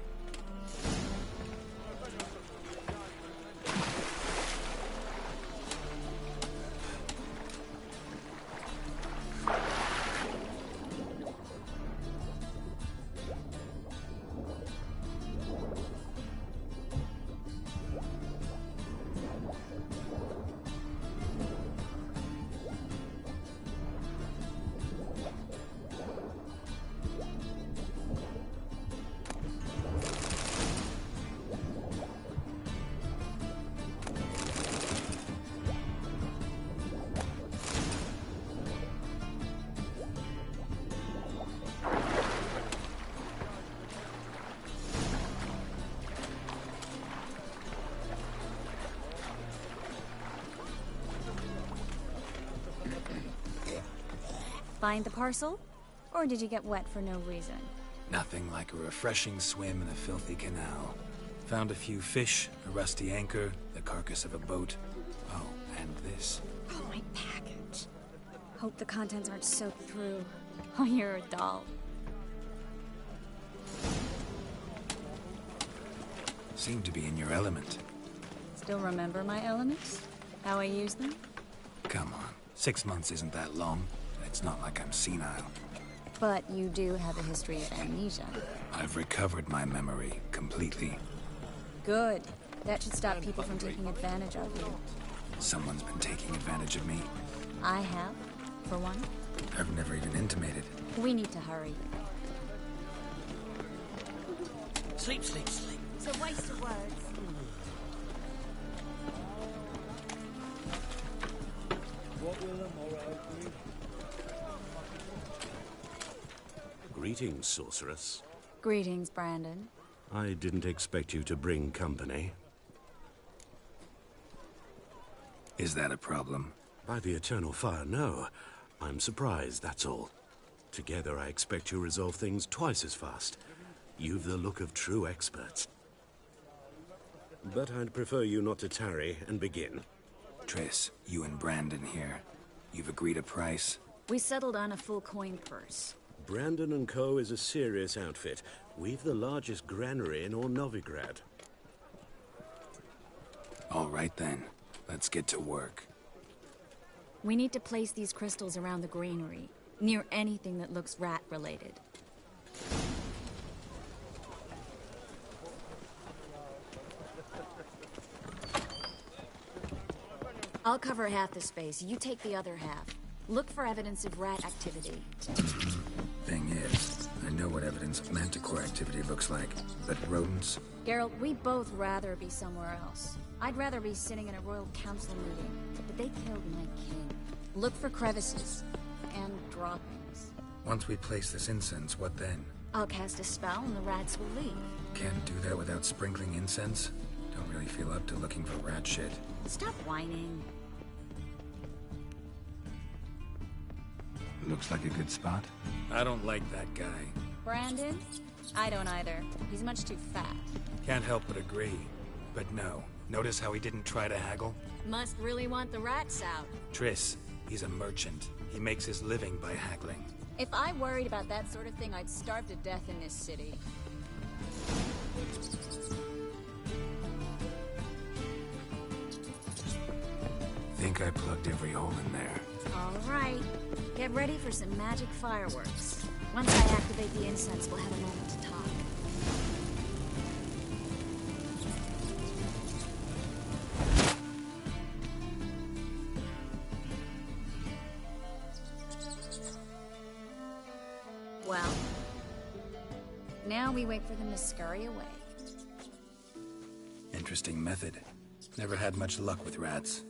S17: Find the parcel? Or did you get wet for no reason?
S4: Nothing like a refreshing swim in a filthy canal. Found a few fish, a rusty anchor, the carcass of a boat. Oh, and this.
S17: Oh, my package. Hope the contents aren't soaked through. Oh, you're a doll.
S4: Seem to be in your element.
S17: Still remember my elements? How I use them?
S4: Come on. 6 months isn't that long. It's not like I'm senile.
S17: But you do have a history of amnesia.
S4: I've recovered my memory completely.
S17: Good. That should stop people from taking advantage of you.
S4: Someone's been taking advantage of me.
S17: I have, for one.
S4: I've never even intimated.
S17: We need to hurry.
S16: Sleep, sleep, sleep.
S10: It's a waste of words.
S3: What will the morrow bring? Greetings, sorceress.
S17: Greetings, Brandon.
S3: I didn't expect you to bring company.
S4: Is that a problem?
S3: By the eternal fire, no. I'm surprised, that's all. Together, I expect you resolve things twice as fast. You've the look of true experts. But I'd prefer you not to tarry and begin.
S4: Triss, you and Brandon here. You've agreed a price?
S17: We settled on a full coin purse.
S3: Brandon & Co. is a serious outfit. We've the largest granary in all Novigrad.
S4: All right then. Let's get to work.
S17: We need to place these crystals around the granary, near anything that looks rat-related. I'll cover half the space, you take the other half. Look for evidence of rat activity.
S4: Thing is, I know what evidence of manticore activity looks like, but rodents?
S17: Geralt, we'd both rather be somewhere else. I'd rather be sitting in a royal council meeting, but they killed my king. Look for crevices and droppings.
S4: Once we place this incense, what then?
S17: I'll cast a spell and the rats will leave.
S4: Can't do that without sprinkling incense? Don't really feel up to looking for rat shit.
S17: Stop whining.
S4: Looks like a good spot. I don't like that guy.
S17: Brandon? I don't either. He's much too fat.
S4: Can't help but agree. But no, Notice how he didn't try to haggle?
S17: Must really want the rats out.
S4: Triss, he's a merchant. He makes his living by haggling.
S17: If I worried about that sort of thing, I'd starve to death in this city.
S4: Think I plugged every hole in there.
S17: All right. Get ready for some magic fireworks. Once I activate the incense, we'll have a moment to talk. Well, now we wait for them to scurry away.
S4: Interesting method. Never had much luck with rats.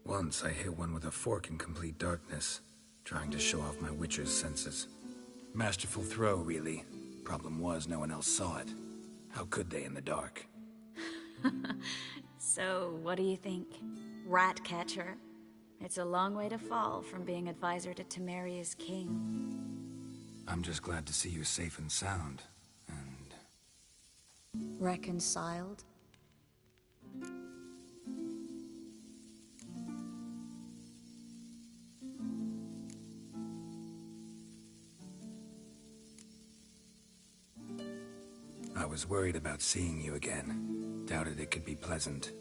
S4: Once I hit one with a fork in complete darkness, trying to show off my witcher's senses. Masterful throw, really. Problem was, no one else saw it. How could they in the dark?
S17: So, what do you think? Rat catcher? It's a long way to fall from being advisor to Temeria's king.
S4: I'm just glad to see you safe and sound, and...
S17: Reconciled?
S4: I was worried about seeing you again. Doubted it could be pleasant.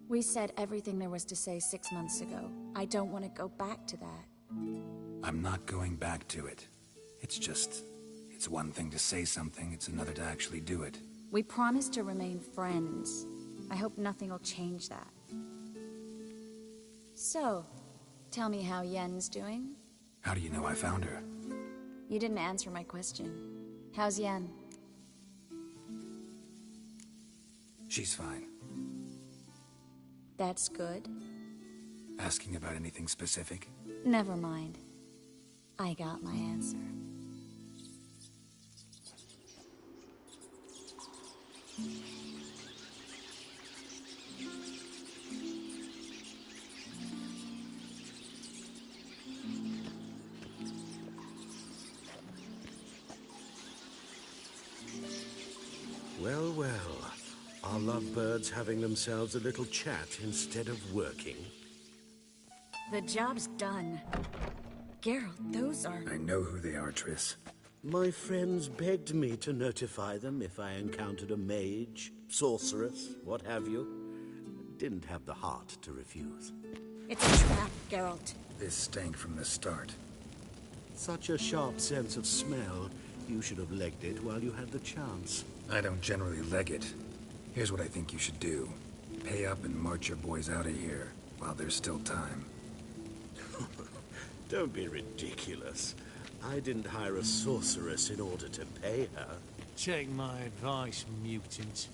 S17: We said everything there was to say 6 months ago. I don't want to go back to that.
S4: I'm not going back to it. It's just... It's one thing to say something, it's another to actually do it.
S17: We promised to remain friends. I hope nothing will change that. So, tell me how Yen's doing?
S4: How do you know I found her?
S17: You didn't answer my question. How's Yen?
S4: She's fine.
S17: That's good.
S4: Asking about anything specific?
S17: Never mind. I got my answer.
S3: Well, well. Are lovebirds having themselves a little chat instead of working?
S17: The job's done. Geralt, those are...
S4: I know who they are, Triss.
S3: My friends begged me to notify them if I encountered a mage, sorceress, what have you. Didn't have the heart to refuse.
S17: It's a trap, Geralt.
S4: This stank from the start.
S3: Such a sharp sense of smell. You should have legged it while you had the chance.
S4: I don't generally leg it. Here's what I think you should do. Pay up and march your boys out of here, while there's still time.
S3: Don't be ridiculous. I didn't hire a sorceress in order to pay her.
S5: Take my advice, mutant.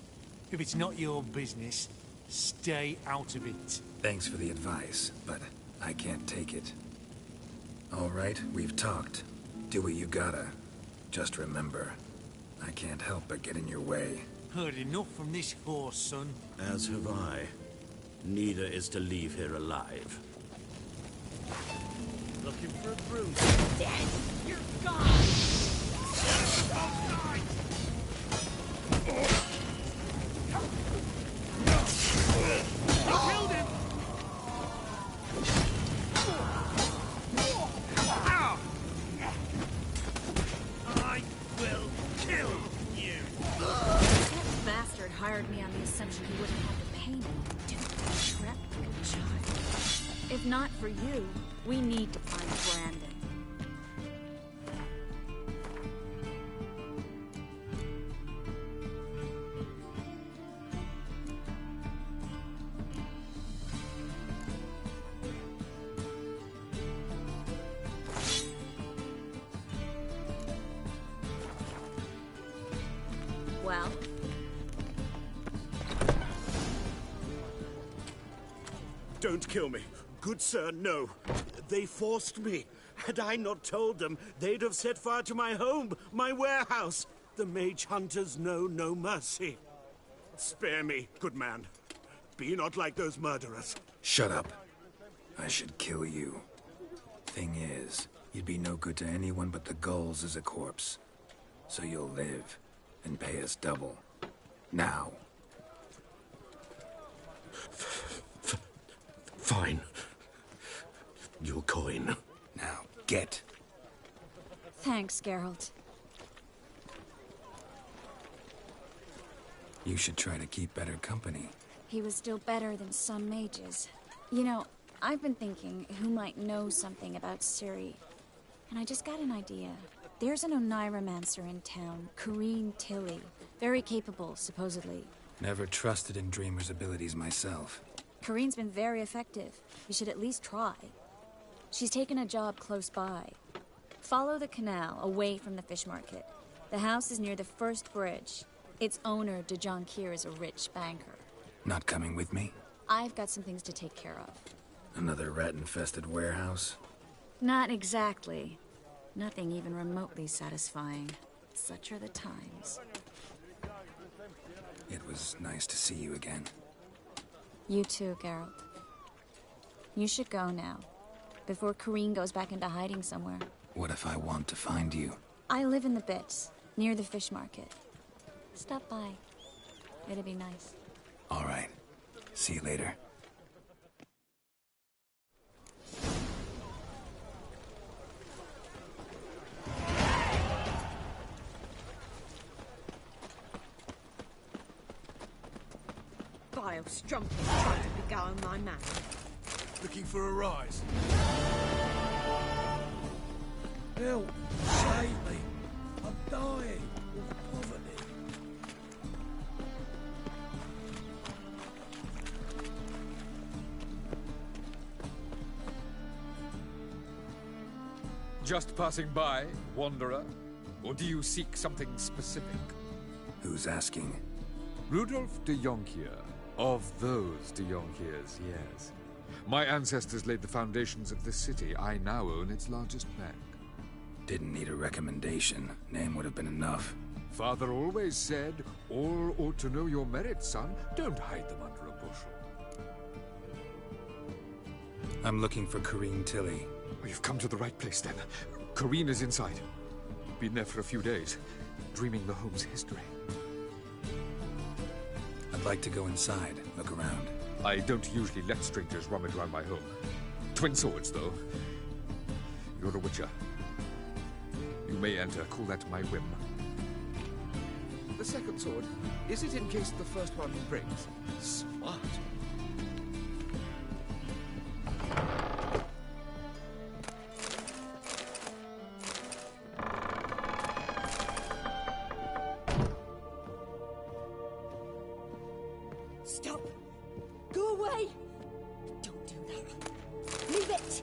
S5: If it's not your business, stay out of it.
S4: Thanks for the advice, but I can't take it. All right, we've talked. Do what you gotta. Just remember, I can't help but get in your way.
S5: Heard enough from this horse, son.
S3: As have I. Neither is to leave here alive.
S5: Looking for a bruise.
S2: Dead! You're gone!
S5: You killed him! I will kill you!
S17: That bastard hired me on the assumption he wouldn't have to pay me. Dude, trapped like a child. If not for you, we need to find Brandon. Well?
S3: Don't kill me. Good sir, no. They forced me. Had I not told them, they'd have set fire to my home, my warehouse. The mage hunters know no mercy. Spare me, good man. Be not like those murderers.
S4: Shut up. I should kill you. Thing is, you'd be no good to anyone but the gulls as a corpse. So you'll live, and pay us double. Now. Get.
S17: Thanks, Geralt.
S4: You should try to keep better company.
S17: He was still better than some mages. You know, I've been thinking who might know something about Ciri. And I just got an idea. There's an Oneiromancer in town, Corrine Tilly. Very capable, supposedly.
S4: Never trusted in Dreamer's abilities myself.
S17: Corrine's been very effective. You should at least try. She's taken a job close by. Follow the canal, away from the fish market. The house is near the first bridge. Its owner, de Jonquier, is a rich banker.
S4: Not coming with me?
S17: I've got some things to take care of.
S4: Another rat-infested warehouse?
S17: Not exactly. Nothing even remotely satisfying. Such are the times.
S4: It was nice to see you again.
S17: You too, Geralt. You should go now, before Corrine goes back into hiding somewhere.
S4: What if I want to find you?
S17: I live in the Bits, near the fish market. Stop by. It'd be nice.
S4: All right. See you later.
S2: Vile strumpet tried to beguile my man.
S5: Looking for a rise?
S12: Help! Save me! I'm dying of poverty.
S15: Just passing by, wanderer? Or do you seek something specific?
S4: Who's asking?
S15: Rudolf de Jonquier. Of those de Jonquiers, yes. My ancestors laid the foundations of this city. I now own its largest bank.
S4: Didn't need a recommendation. Name would have been enough.
S15: Father always said, all ought to know your merits, son. Don't hide them under a bushel.
S4: I'm looking for Corrine Tilly.
S15: Oh, you've come to the right place, then. Corrine is inside. Been there for a few days, dreaming the home's history.
S4: I'd like to go inside, look around.
S15: I don't usually let strangers rummage around my home. Twin swords, though. You're a witcher. You may enter, call that my whim. The second sword, is it in case the first one breaks? Smart.
S6: Stop! Go away! Don't do that. Leave it!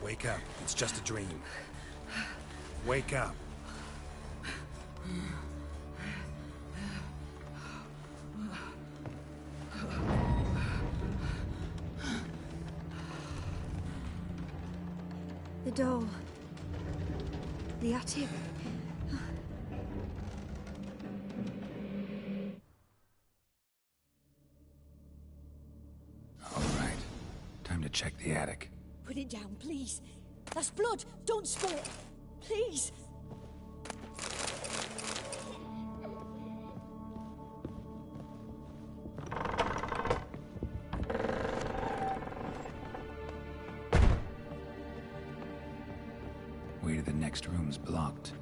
S4: Wake up. It's just a dream. Wake up.
S6: The door. The attic.
S4: All right. Time to check the attic.
S6: Put it down, please. That's blood. Don't spill it. Please.
S4: Way to the next room's blocked.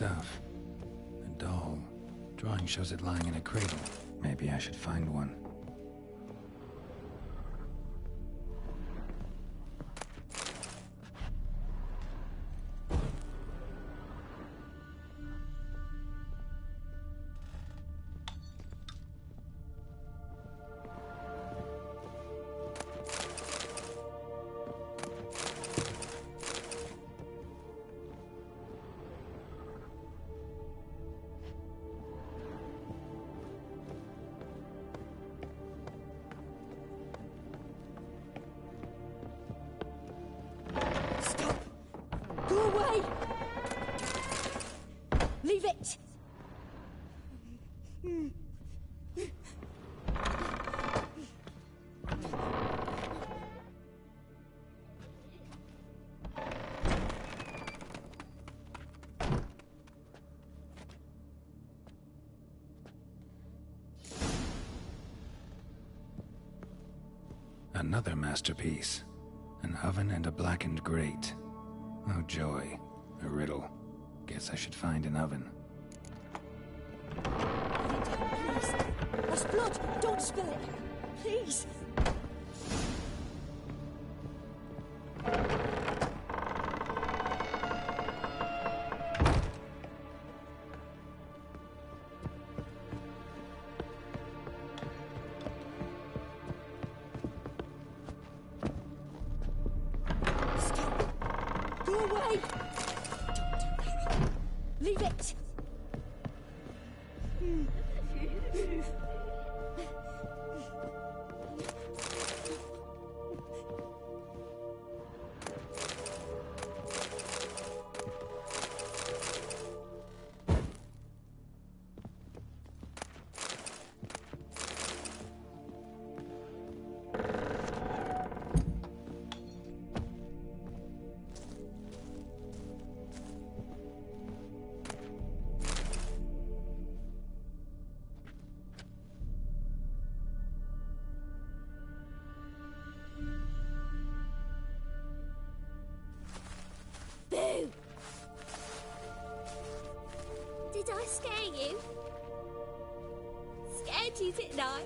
S4: stuff. A doll. Drawing shows it lying in a cradle. Maybe I should find one.
S6: Go away! Leave it!
S4: Another masterpiece. An oven and a blackened grate. Oh joy. A riddle. Guess I should find an oven.
S6: Please. There's blood. Don't spill it. Please. Go away! Leave it!
S10: Boo! Did I scare you? Scared you, didn't I?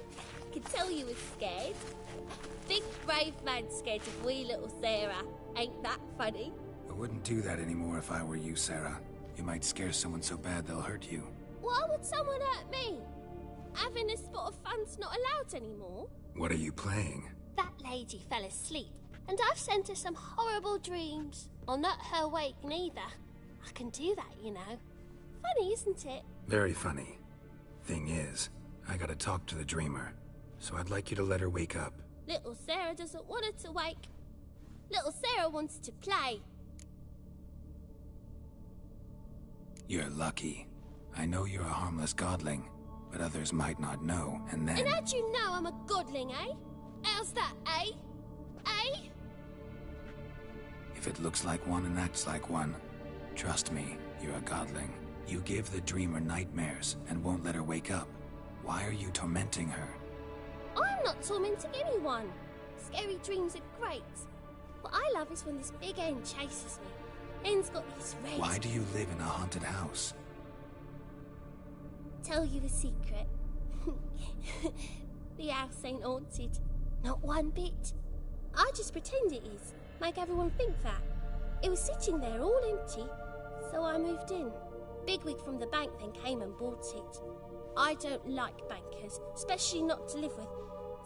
S10: Could tell you was scared. Big brave man scared of wee little Sarah. Ain't that funny?
S4: I wouldn't do that anymore if I were you, Sarah. You might scare someone so bad they'll hurt you.
S10: Why would someone hurt me? Having a spot of fun's not allowed anymore.
S4: What are you playing?
S10: That lady fell asleep, and I've sent her some horrible dreams. I'll not her wake neither. I can do that, you know. Funny, isn't it?
S4: Very funny. Thing is, I gotta talk to the dreamer, so I'd like you to let her wake up.
S10: Little Sarah doesn't want her to wake. Little Sarah wants to play.
S4: You're lucky. I know you're a harmless godling, but others might not know, and then...
S10: And how'd you know I'm a godling, eh? How's that, eh? Eh?
S4: If it looks like one and acts like one, trust me, you're a godling. You give the dreamer nightmares and won't let her wake up. Why are you tormenting her?
S10: I'm not tormenting anyone. Scary dreams are great. What I love is when this big hen chases me. Hen's got his red...
S4: Why do you live in a haunted house?
S10: Tell you a secret. The house ain't haunted. Not one bit. I just pretend it is. Make everyone think that. It was sitting there all empty, so I moved in. Bigwig from the bank then came and bought it. I don't like bankers, especially not to live with,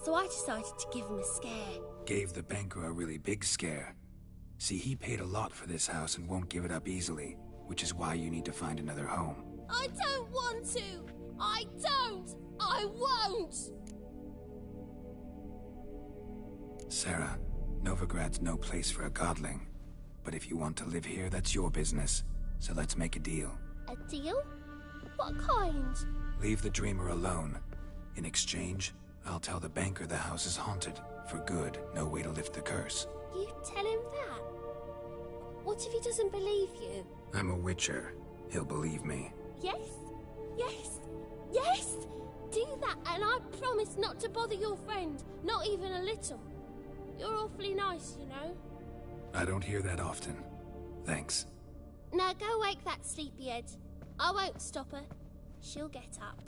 S10: so I decided to give him a scare.
S4: Gave the banker a really big scare. See, he paid a lot for this house and won't give it up easily, which is why you need to find another home.
S10: I don't want to! I don't! I won't!
S4: Sarah, Novigrad's no place for a godling. But if you want to live here, that's your business. So let's make a deal.
S10: A deal? What kind?
S4: Leave the dreamer alone. In exchange, I'll tell the banker the house is haunted. For good, no way to lift the curse.
S10: You tell him that? What if he doesn't believe you?
S4: I'm a witcher. He'll believe me.
S10: Yes? Yes? Yes! Do that, and I promise not to bother your friend. Not even a little. You're awfully nice, you know.
S4: I don't hear that often. Thanks.
S10: Now go wake that sleepyhead. I won't stop her. She'll get up.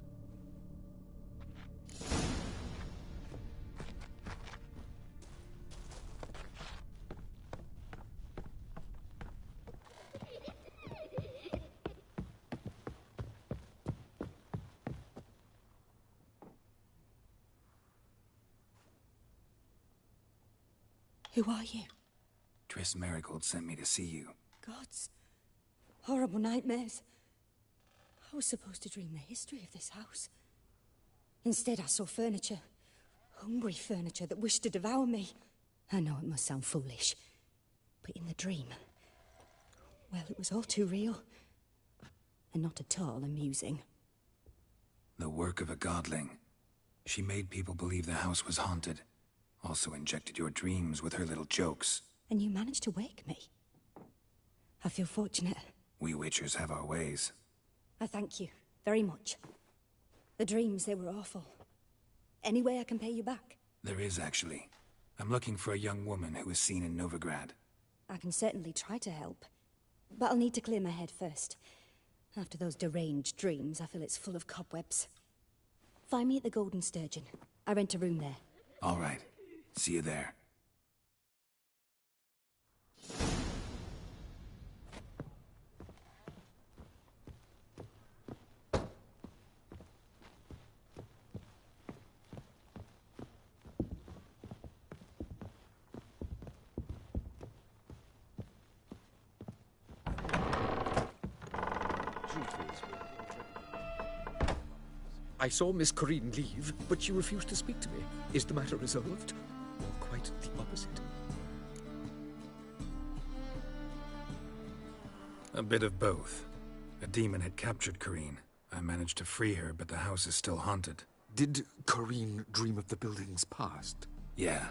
S6: Who are you?
S4: Triss Marigold sent me to see you.
S6: Gods. Horrible nightmares. I was supposed to dream the history of this house. Instead, I saw furniture. Hungry furniture that wished to devour me. I know it must sound foolish, but in the dream, well, it was all too real. And not at all amusing.
S4: The work of a godling. She made people believe the house was haunted. Also injected your dreams with her little jokes.
S6: And you managed to wake me. I feel fortunate.
S4: We witchers have our ways.
S6: I thank you very much. The dreams, they were awful. Any way I can pay you back?
S4: There is, actually. I'm looking for a young woman who was seen in Novigrad.
S6: I can certainly try to help. But I'll need to clear my head first. After those deranged dreams, I feel it's full of cobwebs. Find me at the Golden Sturgeon. I rent a room there.
S4: All right. See you there.
S15: I saw Miss Corinne leave, but she refused to speak to me. Is the matter resolved? Or quite the opposite?
S4: A bit of both. A demon had captured Corinne. I managed to free her, but the house is still haunted.
S15: Did Corinne dream of the building's past?
S4: Yeah.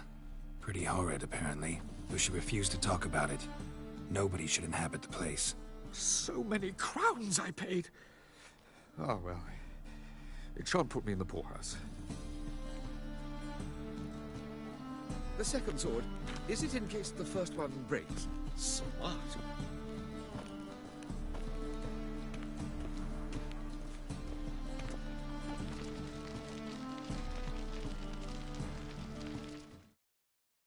S4: Pretty horrid, apparently. Though she refused to talk about it. Nobody should inhabit the place.
S15: So many crowns I paid! Oh, well. It shan't put me in the poorhouse. The second sword, is it in case the first one breaks? Smart.